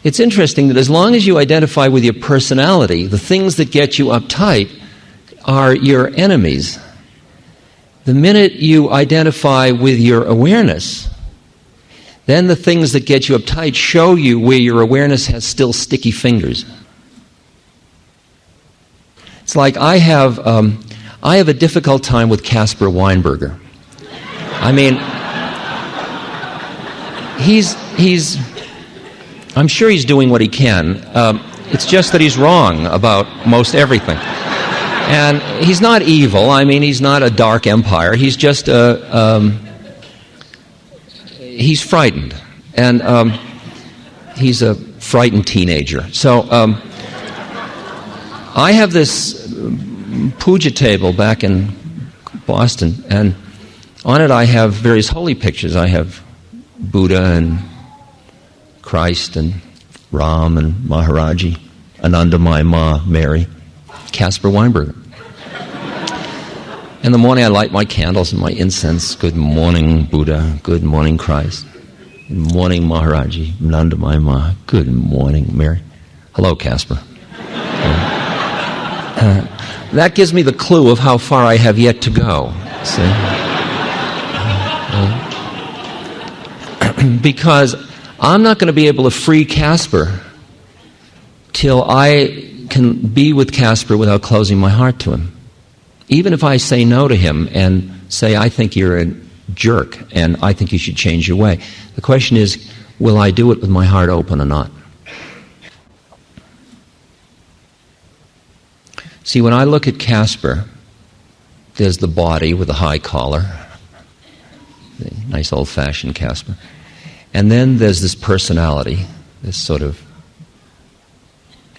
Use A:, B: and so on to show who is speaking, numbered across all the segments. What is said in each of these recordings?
A: It's interesting that as long as you identify with your personality, the things that get you uptight are your enemies. The minute you identify with your awareness, then the things that get you uptight show you where your awareness has still sticky fingers. It's like I have a difficult time with Caspar Weinberger. I mean, I'm sure he's doing what he can. It's just that he's wrong about most everything. And he's not evil. I mean, he's not a dark empire. He's just he's frightened. And he's a frightened teenager. So I have this puja table back in Boston, and on it I have various holy pictures. I have Buddha and Christ and Ram and Maharaji, Anandamayi Ma, Mary, Caspar Weinberger. In the morning I light my candles and my incense. Good morning, Buddha. Good morning, Christ. Good morning, Maharaji, Anandamayi Ma. Good morning, Mary. Hello, Caspar. That gives me the clue of how far I have yet to go. See? Because I'm not going to be able to free Caspar till I can be with Caspar without closing my heart to him. Even if I say no to him and say, I think you're a jerk and I think you should change your way. The question is, will I do it with my heart open or not? See, when I look at Caspar, there's the body with the high collar, the nice old-fashioned Caspar. And then there's this personality, this sort of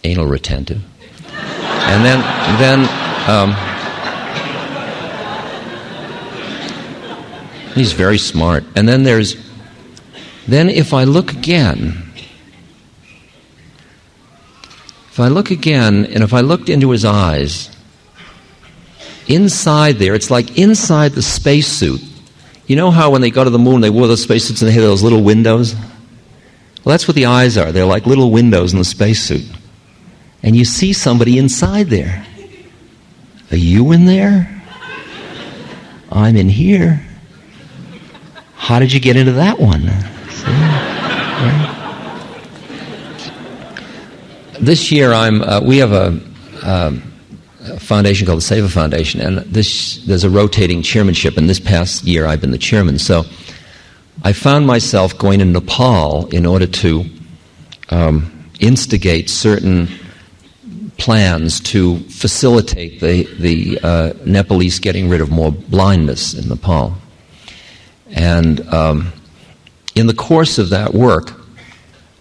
A: anal retentive. And then he's very smart. And then if I look again, and if I looked into his eyes, inside there, it's like inside the spacesuit. You know how when they go to the moon, they wore those spacesuits and they had those little windows? Well, that's what the eyes are. They're like little windows in the spacesuit. And you see somebody inside there. Are you in there? I'm in here. How did you get into that one? See? Right? This year, we have a foundation called the Seva Foundation, and there's a rotating chairmanship, and this past year I've been the chairman. So I found myself going to Nepal in order to instigate certain plans to facilitate the Nepalese getting rid of more blindness in Nepal. And in the course of that work,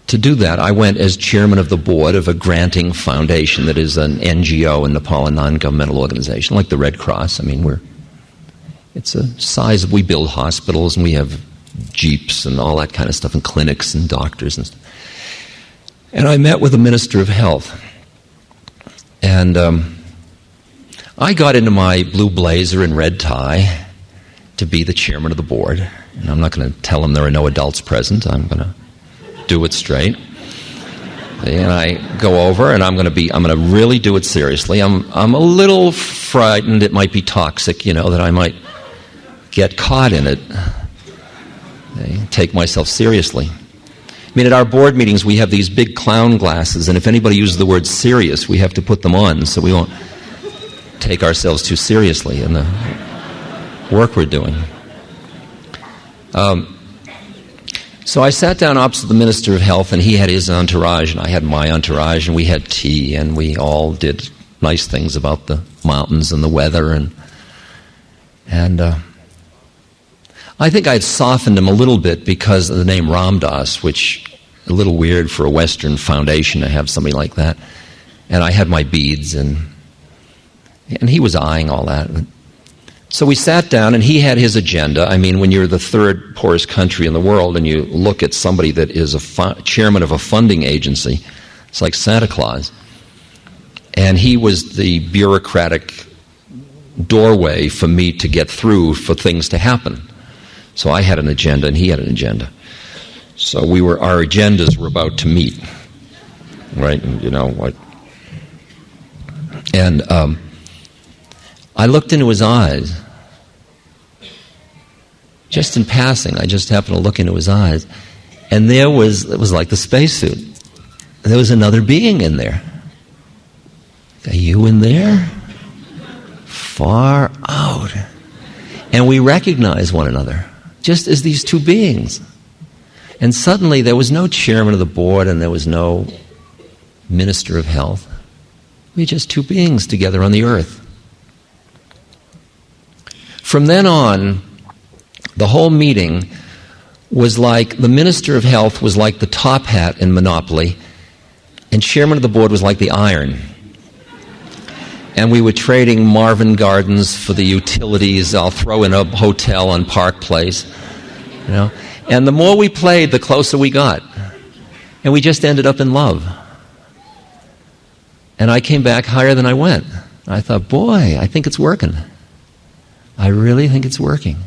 A: to do that, I went as chairman of the board of a granting foundation that is an NGO in Nepal, a non-governmental organization, like the Red Cross. I mean, it's a size, we build hospitals and we have jeeps and all that kind of stuff and clinics and doctors and stuff. And I met with the Minister of Health. And I got into my blue blazer and red tie to be the chairman of the board. And I'm not going to tell him there are no adults present. I'm going to do it straight. And I go over and I'm going to really do it seriously. I'm a little frightened it might be toxic, that I might get caught in it. I take myself seriously. I mean, at our board meetings we have these big clown glasses, and if anybody uses the word serious, we have to put them on so we won't take ourselves too seriously in the work we're doing. So I sat down opposite the Minister of Health, and he had his entourage, and I had my entourage, and we had tea, and we all did nice things about the mountains and the weather, and I think I'd softened him a little bit because of the name Ram Dass, which is a little weird for a Western foundation to have somebody like that. And I had my beads, and he was eyeing all that. So we sat down, and he had his agenda. I mean, when you're the third poorest country in the world and you look at somebody that is a chairman of a funding agency, it's like Santa Claus. And he was the bureaucratic doorway for me to get through for things to happen. So I had an agenda, and he had an agenda. So our agendas were about to meet. right? And, you know, like, and I looked into his eyes. Just in passing, I just happened to look into his eyes, and it was like the spacesuit. There was another being in there. Are you in there? Far out. And we recognized one another, just as these two beings. And suddenly there was no chairman of the board and there was no minister of health. We were just two beings together on the earth. From then on, the whole meeting was like, the minister of health was like the top hat in Monopoly, and chairman of the board was like the iron. And we were trading Marvin Gardens for the utilities. I'll throw in a hotel on Park Place, you know. And the more we played, the closer we got. And we just ended up in love. And I came back higher than I went. I thought, boy, I think it's working. I really think it's working.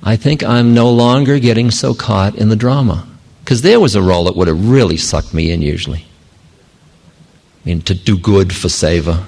A: I think I'm no longer getting so caught in the drama. Because there was a role that would have really sucked me in usually. I mean, to do good for seva.